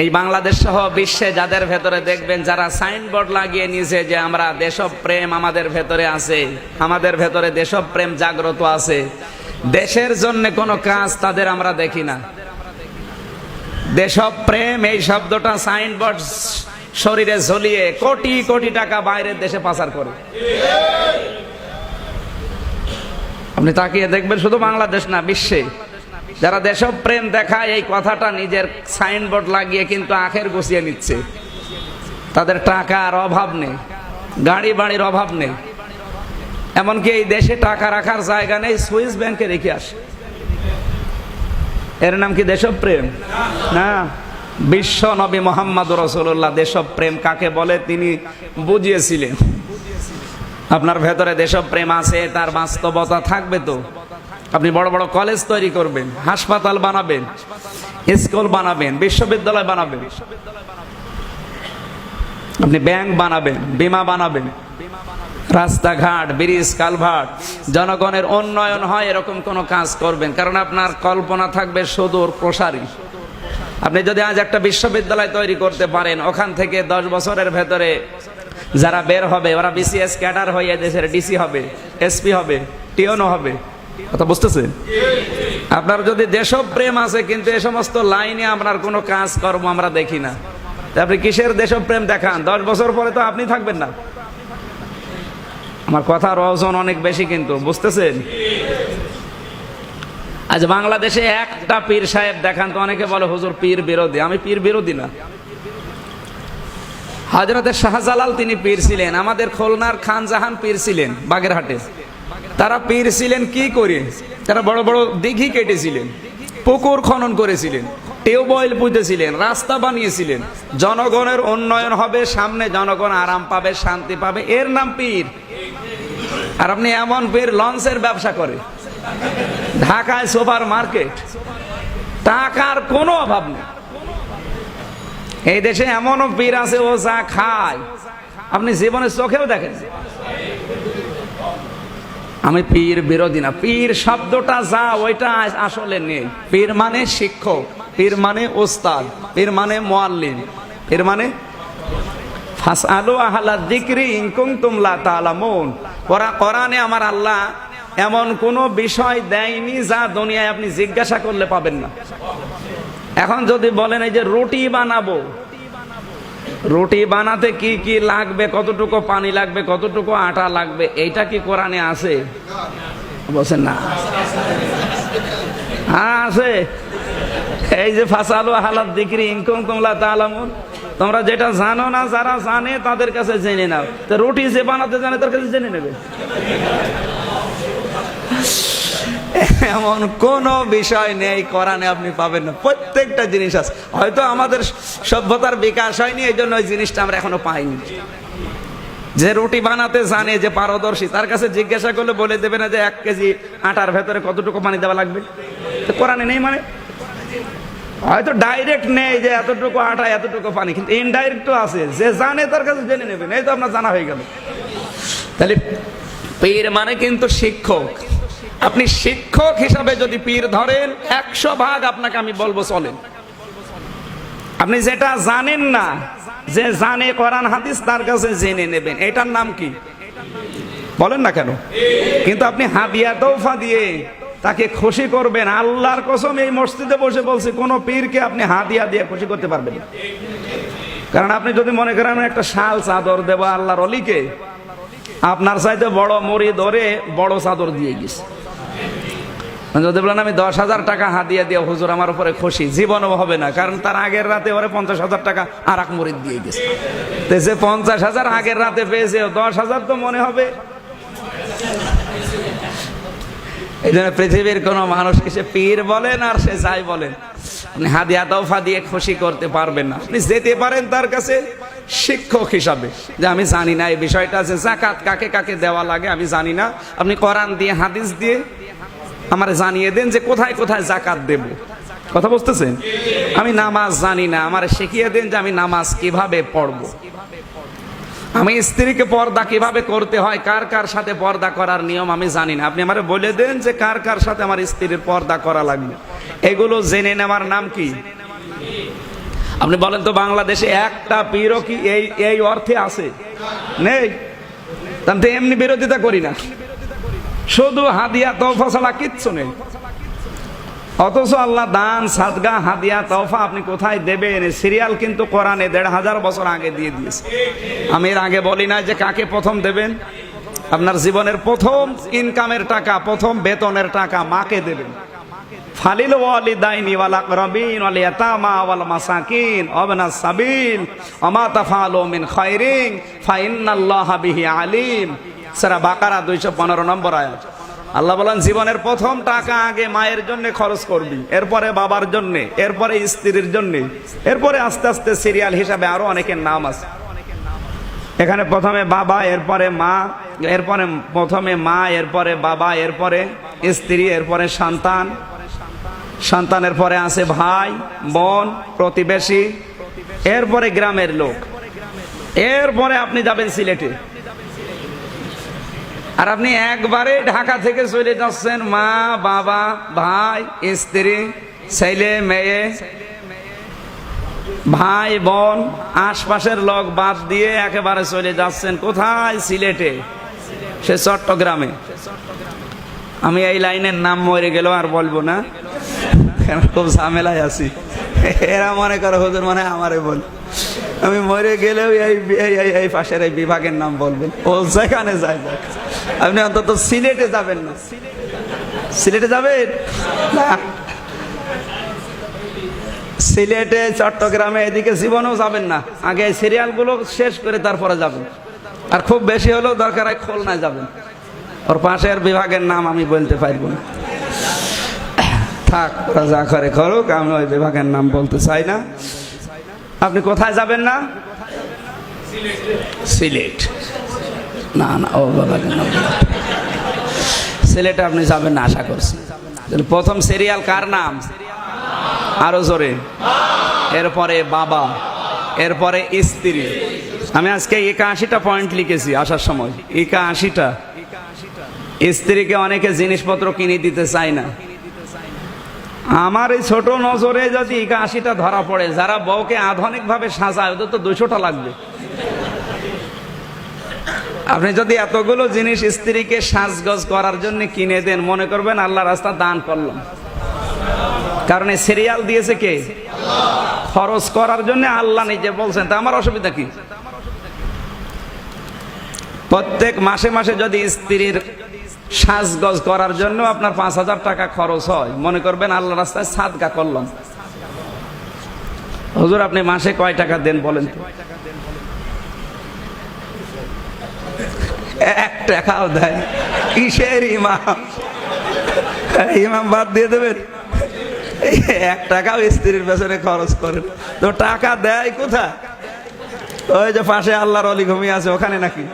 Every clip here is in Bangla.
এই বাংলাদেশ সহ বিশ্বে যাদের ভেতরে দেখবেন যারা সাইনবোর্ড লাগিয়ে নিয়েছে যে আমরা দেশপ্রেম আমাদের ভেতরে আছে, আমাদের ভেতরে দেশপ্রেম জাগ্রত আছে, দেশের জন্য কোনো কাজ তাদের আমরা দেখি না। দেশপ্রেম এই শব্দটা সাইনবোর্ড শরীরে ঝুলিয়ে কোটি কোটি টাকা বাইরের দেশে পাচার করে। আপনি তাকিয়ে দেখবেন শুধু বাংলাদেশ না, বিশ্বে যারা দেশপ্রেম দেখায় এই কথাটা নিজের সাইনবোর্ড লাগিয়ে কিন্তু আখের গুছিয়ে নিচ্ছে। তাদের টাকার অভাব নেই, গাড়ি বাড়ির অভাব নেই, এমনকি এই দেশে টাকা রাখার জায়গা নেই, সুইস ব্যাংকে রেখে আসে। এর নাম কি দেশপ্রেম? না। বিশ্ব নবী মুহাম্মদুর রাসূলুল্লাহ দেশপ্রেম কাকে বলে তিনি বুঝিয়েছিলেন। আপনার ভেতরে দেশপ্রেম আছে, তার বাস্তবতা থাকবে তো। আপনি বড় বড় কলেজ তৈরি করবেন, হাসপাতাল বানাবেন, স্কুল বানাবেন, বিশ্ববিদ্যালয় বানাবেন, আপনি ব্যাংক বানাবেন, বিমা বানাবেন, রাস্তাঘাট, ব্রিজ, কালভার্ট, জনগণের উন্নয়ন হয় এরকম কোন কাজ করবেন, কারণ আপনার কল্পনা থাকবে সুদূর প্রসারী। আপনি যদি আজ একটা বিশ্ববিদ্যালয় তৈরি করতে পারেন, ওখান থেকে 10 বছরের ভেতরে যারা বের হবে ওরা বিসিএস ক্যাডার হয়ে দেশের ডিসি হবে, এসপি হবে, টিওনো হবে। কথা বুঝতেছেন? আপনার যদি দেশপ্রেম আছে কিন্তু এই সমস্ত লাইনে আপনার কোনো কাজ কর্ম আমরা দেখি না, আপনি কিসের দেশপ্রেম দেখান? 10 বছর পরে তো আপনি থাকবেন না। আমার কথার ওজন অনেক বেশি কিন্তু, বুঝতেছেন? আজ বাংলাদেশে একটা পীর সাহেব দেখান তো, অনেকে বলে হুজুর পীর বিরোধী। আমি পীর বিরোধী না। হযরতে শাহজালাল তিনি পীর ছিলেন, আমাদের খুলনার খান জাহান পীর ছিলেন বাগেরহাটে। তারা পীর ছিলেন কি করে? তারা বড় বড় দিঘি কেটেছিলেন, পুকুর খনন করেছিলেন, টিউবওয়েল পুঁতেছিলেন, রাস্তা বানিয়েছিলেন। জনগণের উন্নয়ন হবে, সামনে জনগণ আরাম পাবে, শান্তি পাবে, এর নাম পীর। আর আপনি এমন পীর লঞ্চের ব্যবসা করে, ঢাকায় সুপার মার্কেট, টাকার কোনো অভাব নেই। এই দেশে এমনও পীর আছে ও যা খায় আপনি জীবনে চোখেও দেখেন। আমি পীর বিরোধী না। পীর শব্দটা যা ওইটা আসলে নেই। পীর মানে শিক্ষক, পীর মানে ওস্তাদ, পীর মানে মুআল্লিম, পীর মানে ফাসআলু আহলা যিকরি ইন কুনতুম লা তা'লামুন। কোরআনে আমার আল্লাহ এমন কোন বিষয় দেয়নি যা দুনিয়ায় আপনি জিজ্ঞাসা করলে পাবেন না। এখন যদি বলেন এই যে রুটি বানাবো, রুটি বানাতে কি কি লাগবে, কতটুকু পানি লাগবে, কতটুকু আটা লাগবে, এইটা কি কোরআনে আছে? বলছেন না। হ্যাঁ আছে। এই যে ফাসালু আহলা যিকরি ইন কুনতুম লা তা'লামুন, তোমরা যেটা জানো না, যারা জানে তাদের কাছে জেনে নাও। তো রুটি যে বানাতে জানে তার কাছে জেনে নেবে। এমন কোন বিষয় নেই কোরআনে আপনি পাবেন না, প্রত্যেকটা জিনিস আছে। হয়তো আমাদের সভ্যতার বিকাশ হয়নি, এই জন্য ওই জিনিসটা আমরা এখনো পাইনি। যে রুটি বানাতে জানে, যে পারদর্শী, তার কাছে জিজ্ঞাসা করলে বলে দেবে না যে 1 কেজি আটার ভেতরে কতটুকু পানি দেওয়া লাগবে? তো কোরআনে নেই মানে? হয়তো ডাইরেক্ট নেই যে এতটুকু আটা এতটুকু পানি, কিন্তু ইনডাইরেক্ট আছে, যে জানে তার কাছে জেনে নেবেন। এই তো আপনার জানা হয়ে গেল। তাহলে পীর মানে কিন্তু শিক্ষক। আপনি শিক্ষক হিসাবে যদি পীর ধরেন 100 ভাগ আপনাকে আমি বলবো চলেন। আপনি যেটা জানেন না, যে জানে কোরআন হাদিস, তার কাছে জেনে নেবেন। এটার নাম কি বলেন না কেন? কিন্তু আপনি হাদিয়া তৌফা দিয়ে তাকে খুশি করবেন। আল্লাহর কসম এই মসজিদে বসে বলছি, কোন পীরকে আপনি হাদিয়া দিয়ে খুশি করতে পারবেন না। কারণ আপনি যদি মনে করেন একটা শাল চাদর দেব আল্লাহর ওলিকে, আপনার চাইতে বড় মুরিদ ধরে বড় চাদর দিয়ে গেছে। যদি বলেন আমি 10,000 টাকা হাদিয়া দিয়ে হুজুর আমার উপরে খুশি, জীবনও হবে না। কারণ তার আগের রাতে ওরে 50,000 টাকা আর এক মুরিদ দিয়ে গেছে। যে 50,000 আগের রাতে পেয়েছে, 10,000 তো মনে হবে। এই জন্য পৃথিবীর কোন মানুষকে সে পীর বলেন আর সে যাই বলেন, আপনি হাদিয়া তওফা দিয়ে খুশি করতে পারবেন না। আপনি যেতে পারেন তার কাছে শিক্ষক হিসাবে, যে আমি জানি না এই বিষয়টা, যে যাকাত কাকে কাকে দেওয়া লাগে আমি জানি না, আপনি কোরআন দিয়ে হাদিস দিয়ে আমার জানিয়ে দেন যে কোথায় কোথায় যাকাত দেব। কথা বুঝতেছেন? আমি নামাজ জানি না, আমার শিখিয়ে দেন যে আমি নামাজ কিভাবে পড়বো। আমি স্ত্রীকে পর্দা কিভাবে করতে হয়, কার কার সাথে পর্দা করার নিয়ম আমি জানি না, আপনি আমারে বলে দেন যে কার কার সাথে আমার স্ত্রীর পর্দা করা লাগবে। এগুলো জেনে নেওয়ার নাম কি? আপনি বলেন তো বাংলাদেশে একটা পীরও কি এই অর্থে আছে? নেই। তাহলে এমনি বিরোধিতা করি না, শুধু হাদিয়া তওফা ছাড়া কিচ্ছু নেই। অথচ আল্লাহ দান সাদগা হাদিয়া তওফা আপনি কোথায় দেবেন? সিরিয়াল কিন্তু কোরআনে ১৫০০ বছর আগে দিয়ে দিয়েছে। আমি এর আগে বলি না যে কাকে প্রথম দেবেন। আপনার জীবনের প্রথম ইনকামের টাকা, প্রথম বেতনের টাকা মাকে দেবেন। ফালিল ওয়ালিদাইনি ওয়াল আকরাবিন ওয়াল ইয়াতামা ওয়াল মাসাকিন ওয়াবনাস সাবিল ওমা তাফআলু মিন খায়রিন ফাইন্নাল্লাহা বিহি আলিম। সূরা বাকারা 215 নম্বর আয়াত। আল্লাহ বলেন জীবনের প্রথম টাকা আগে মায়ের জন্য খরচ করবি, এরপরে বাবার জন্য, এরপরে স্ত্রীর জন্য, এরপরে আস্তে আস্তে সিরিয়াল হিসাবে আরো অনেকের নাম আছে। এখানে প্রথমে বাবা, এরপরে মা, এরপরে প্রথমে মা, এরপরে বাবা, এরপরে স্ত্রী, এরপরে সন্তান, সন্তানের পরে আছে ভাই বোন প্রতিবেশী, এরপরে গ্রামের লোক, এরপরে আপনি যাবেন সিলেটে। আর আপনি একবারে ঢাকা থেকে চলে যাচ্ছেন মা বাবা ভাই স্ত্রী ছেলে মেয়ে ভাই বোন আশপাশের লোক বাদ দিয়ে একেবারে চলে যাচ্ছেন কোথায়? সিলেটে, সে চট্টগ্রামে। আমি এই লাইনের নাম মরে গেল আর বলবো না, খুব ঝামেলায় আছি। এরা মনে করো হুজুর মানে আমারে বল, আমি মরে গেলেও এই পাশের এই বিভাগের নাম বলবেন। ও যেখানে যাই যাক, আপনি অন্তত সিলেটে যাবেন না। সিলেটে যাবেন না, সিলেটে চট্টগ্রামে এদিকে জীবনেও যাবেন না। আগে সিরিয়াল গুলো শেষ করে তারপরে যাবেন। আর খুব বেশি হলেও দরকার হয় খুলনায় যাবেন, ওর পাশের বিভাগের নাম আমি বলতে পারবো না। থাক, ওরা যা করে করুক, আমি ওই বিভাগের নাম বলতে চাই না। আপনি কোথায় যাবেন না? সিলেট। না না, ও বিভাগের নাম সিলেটে আপনি যাবেন না আশা করছি। প্রথম সিরিয়াল কার নাম? আরো জোরে। এরপরে বাবা, এরপরে স্ত্রী। আমি আজকে 81টা পয়েন্ট লিখেছি আসার সময়, 81টা। স্ত্রীকে অনেকে জিনিসপত্র কিনে দিতে চায় না। আমার এই ছোট নজরে যদি 81টা ধরা পড়ে, যারা বউকে আধুনিক ভাবে সাজায় ওদের তো 200টা লাগবে। আপনি যদি এতগুলো জিনিস স্ত্রীকে সাজগজ করার জন্য কিনে দেন, মনে করবেন আল্লাহ রাস্তা দান করলাম। কারণ এই সিরিয়াল দিয়েছে কে? খরচ করার জন্য আল্লাহ নিজে বলছেন। তা আমার অসুবিধা কি? প্রত্যেক মাসে মাসে যদি স্ত্রীর সাজগজ করার জন্য আপনার 5000 টাকা খরচ হয়, মনে করবেন আল্লাহ রাস্তায় সাদকা করলাম। হুজুর আপনি মাসে কয় টাকা দেন বলেন তো? 1 টাকাও দেয়? কিসের ইমাম? ইমাম বাদ দিয়ে দেবেন? 1 টাকাও স্ত্রীর পেছনে খরচ করেন তো টাকা দেয় কোথা? ওই যে পাশে আল্লাহর অলি ঘুমিয়ে আছে ওখানে নাকি?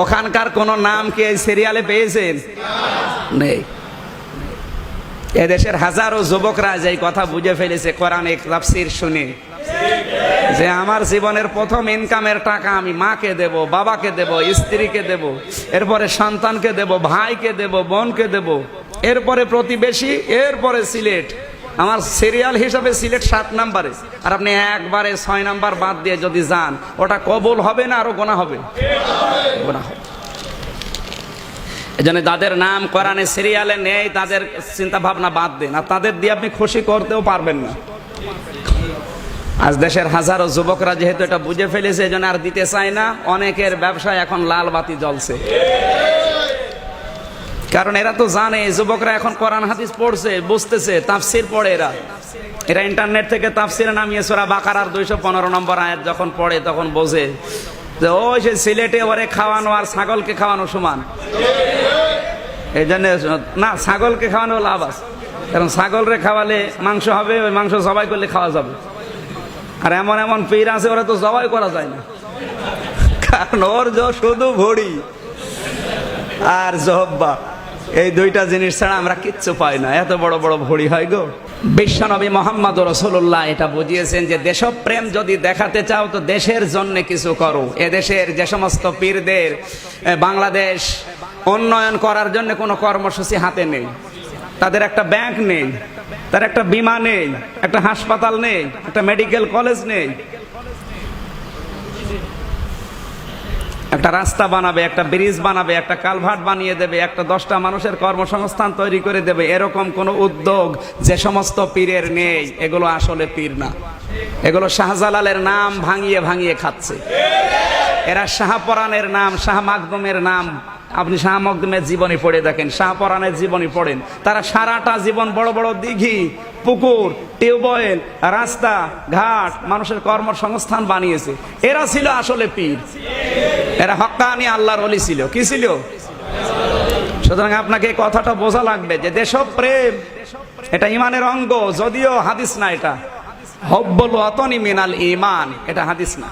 ওখানকার কোন নাম কি এই সিরিয়ালে পেয়েছেন? নেই। এদেশের হাজারো যুবকরা যে কথা বুঝে ফেলেছে কোরআনের তাফসীর শুনে, যে আমার জীবনের প্রথম ইনকামের টাকা আমি মাকে দেব, বাবাকে দেব, স্ত্রীকে দেব, এরপরে সন্তানকে দেব, ভাইকে দেব, বোনকে দেব, এরপরে প্রতিবেশী, এরপরে সিলেট। আমার সিরিয়াল হিসাবে সিলেট 7 নম্বরে। আর আপনি একবারে 6 নাম্বার বাদ দিয়ে যদি যান, ওটা কবুল হবে না আরো গোনা হবে? গোনা হবে। এজন্য যাদের নাম কোরআনে সিরিয়ালে নেই তাদের চিন্তা ভাবনা বাদ দেন, আর তাদের দিয়ে আপনি খুশি করতেও পারবেন না। আজ দেশের হাজারো যুবকরা যেহেতু এটা বুঝে ফেলেছে, এজন্য আর দিতে চায় না। অনেকের ব্যবসায় এখন লাল বাতি জ্বলছে, কারণ এরা তো জানে যুবকরা এখন কোরআন হাদিস পড়ছে, বুঝতেছে, তাফসির পড়ে। এরা ইন্টারনেট থেকে তাফসিরে নামিয়ে সূরা বাকারার 215 নম্বর আয়াত যখন পড়ে তখন বোঝে যে ওই সে সিলেটে ওরে খাওয়ানো আর ছাগলকে খাওয়ানো সমান। এই জন্য না, ছাগলকে খাওয়ানো লাভ আছে, কারণ ছাগলরে খাওয়ালে মাংস হবে, ওই মাংস জবাই করলে খাওয়া যাবে। আর এমন এমন পীর আছে ওরা তো জবাই করা যায় না, কারণ ওর শুধু ভড়ি আর জহব্বা, এই 2টা জিনিস ছাড়া আমরা কিচ্ছু পাই না। এত বড় বড় ভড়ি হয় গো। বিশ্বনবী মুহাম্মদ রাসূলুল্লাহ এটা বুঝিয়েছেন যে দেশপ্রেম যদি দেখাতে চাও তো দেশের জন্য কিছু করো। এদেশের যে সমস্ত পীরদের বাংলাদেশ উন্নয়ন করার জন্য কোনো কর্মসূচি হাতে নেই, তাদের একটা ব্যাংক নেই, তার একটা বিমা নেই, একটা হাসপাতাল নেই, একটা মেডিকেল কলেজ নেই। একটা রাস্তা বানাবে, একটা ব্রিজ বানাবে, একটা কালভার্ট বানিয়ে দেবে, একটা 10টা মানুষের কর্মসংস্থান তৈরি করে দেবে, এরকম কোন উদ্যোগ যে সমস্ত পীরের নেই, এগুলো আসলে পীর না। এগুলো শাহজালালের নাম ভাঙিয়ে ভাঙিয়ে খাচ্ছে। এরা শাহপরানের নাম, শাহ মাকদুমের নাম, আপনি শাহ মাকদুমের জীবনী পড়ে দেখেন, শাহপরানের জীবনী পড়েন, তারা সারাটা জীবন বড় বড় দিঘি, পুকুর, টিউবওয়েল, রাস্তা ঘাট, মানুষের কর্মসংস্থান বানিয়েছে। এরা ছিল আসলে পীর। এরা হক্কানি আল্লাহর ওলি ছিল। কি ছিল? সুতরাং আপনাকে এই কথাটা বোঝা লাগবে যে দেশপ্রেম এটা ইমানের অঙ্গ, যদিও হাদিস না। এটা হব্বুল ওয়াতনি মিনাল ঈমান, এটা হাদিস না,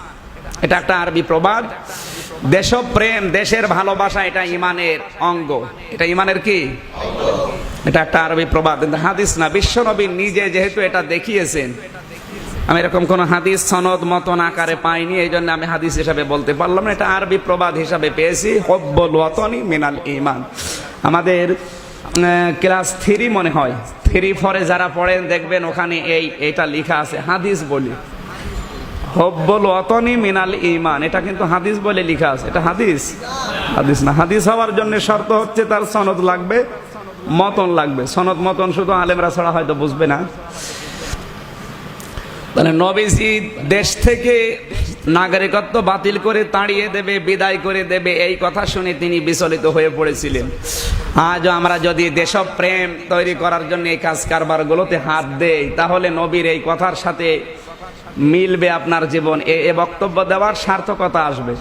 এটা একটা আরবি প্রবাদ। দেশপ্রেম, দেশের ভালোবাসা, এটা ইমানের অঙ্গ। এটা ইমানের কি? এটা একটা আরবি প্রবাদ, হাদিস না। বিশ্বনবী নিজে যেহেতু এটা দেখিয়েছেন, আমি এরকম কোন হাদিস সনদ মতন আকারে পাইনি, এই জন্য আমি হাদিস হিসাবে বলতে পারলাম না, এটা আরবি প্রবাদ হিসাবে পেয়েছি। হব্বুল ওয়াতনি মিনাল ঈমান। আমাদের ক্লাস 3 মনে হয়, 3-4 যারা পড়েন দেখবেন ওখানে এইটা লেখা আছে, হাদিস বলি হব্বুল ওয়াতনি মিনাল ঈমান। এটা কিন্তু হাদিস বলে লেখা আছে। এটা হাদিস? হাদিস না। হাদিস হওয়ার জন্য শর্ত হচ্ছে তার সনদ লাগবে, মতন লাগবে। সনদ মতন শুধু আলেমরা ছাড়া হয়তো বুঝবে না। তাহলে নবীজি দেশ থেকে নাগরিকত্ব বাতিল করে তাড়িয়ে দেবে, বিদায় করে দেবে, এই কথা শুনে তিনি বিচলিত হয়ে পড়েছিলেন। আজও আমরা যদি দেশপ্রেম তৈরি করার জন্য এই কাজ কারবার গুলোতে হাত দেই, তাহলে নবীর এই কথার সাথে মিলবে আপনার জীবন, এ বক্তব্য দেওয়ার সার্থকতা আসবে।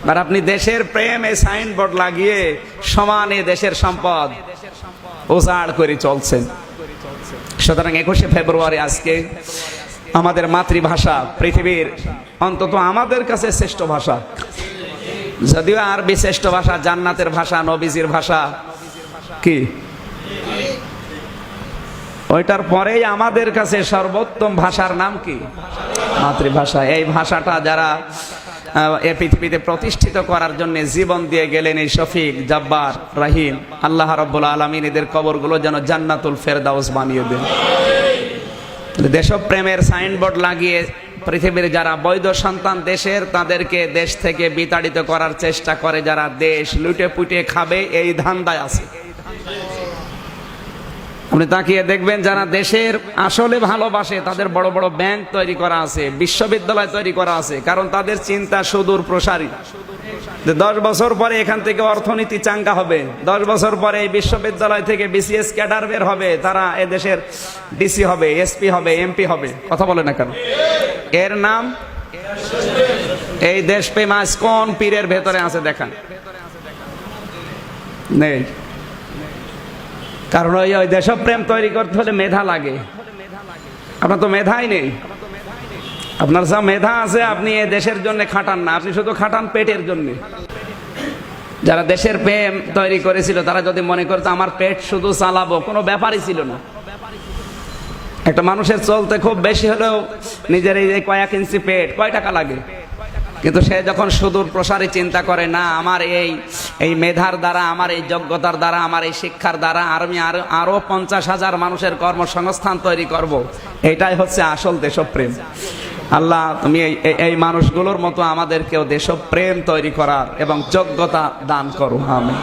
আর আপনি দেশের প্রেম এই সাইনবোর্ড লাগিয়ে সমানে দেশের সম্পদ উজাড় করে চলছেন। সুতরাং 21শে ফেব্রুয়ারি আজকে আমাদের মাতৃভাষা, পৃথিবীর অন্তত আমাদের কাছে শ্রেষ্ঠ ভাষা, যদিও আরবি শ্রেষ্ঠ ভাষা, জান্নাতের ভাষা, নবীজির ভাষা, কি ওইটার পরেই আমাদের কাছে সর্বোত্তম ভাষার নাম কি? মাতৃভাষা। এই ভাষাটা যারা এই পৃথিবীতে প্রতিষ্ঠিত করার জন্য জীবন দিয়ে গেলেন, এই শফিক, জব্বার, রহিম, আল্লাহ রাব্বুল আলামিন এদের কবরগুলো যেন জান্নাতুল ফেরদাউস বানিয়ে দেন। দেশপ্রেমের সাইনবোর্ড লাগিয়ে পৃথিবীর যারা বৈধ সন্তান দেশের, তাদেরকে দেশ থেকে বিতাড়িত করার চেষ্টা করে, যারা দেশ লুটে পুটে খাবে, এই ধান্দায় আছে। আপনি তাকিয়ে দেখবেন যারা দেশের আসলে ভালোবাসে, তাদের বড় বড় ব্যাংক তৈরি করা আছে, বিশ্ববিদ্যালয় তৈরি করা আছে, কারণ তাদের চিন্তা সুদূর প্রসারী। 10 বছর পরে এখান থেকে অর্থনীতি চাঙ্গা হবে, 10 বছর পরে এই বিশ্ববিদ্যালয় থেকে বিসিএস ক্যাডার বের হবে, তারা এ দেশের ডিসি হবে, এসপি হবে, এমপি হবে। কথা বলে না কেন? এর নাম এই দেশপ্রেম। আজ কোন পীরের ভেতরে আছে দেখান? নেই। কারণ ওই দেশপ্রেম তৈরি করতে হলে মেধা লাগে। আপনার তো মেধাই নেই। আপনার যা মেধা আছে, আপনি এই দেশের জন্য খাটান না, আপনি শুধু খাটান পেটের জন্য। যারা দেশের প্রেম তৈরি করেছিল, তারা যদি মনে করতো আমার পেট শুধু চালাবো, কোনো ব্যাপারই ছিল না। একটা মানুষের চলতে খুব বেশি হলেও নিজের এই কয়েক ইঞ্চি পেট, কয় টাকা লাগে? কিন্তু সে যখন সুদূর প্রসারী চিন্তা করে, না আমার এই মেধার দ্বারা, আমার এই যোগ্যতার দ্বারা, আমার এই শিক্ষার দ্বারা আমি আরো 50,000 মানুষের কর্মসংস্থান তৈরি করব, এটাই হচ্ছে আসল দেশপ্রেম। আল্লাহ, তুমি এই মানুষগুলোর মতো আমাদেরকেও দেশপ্রেম তৈরি করার এবং যোগ্যতা দান করো। আমিন।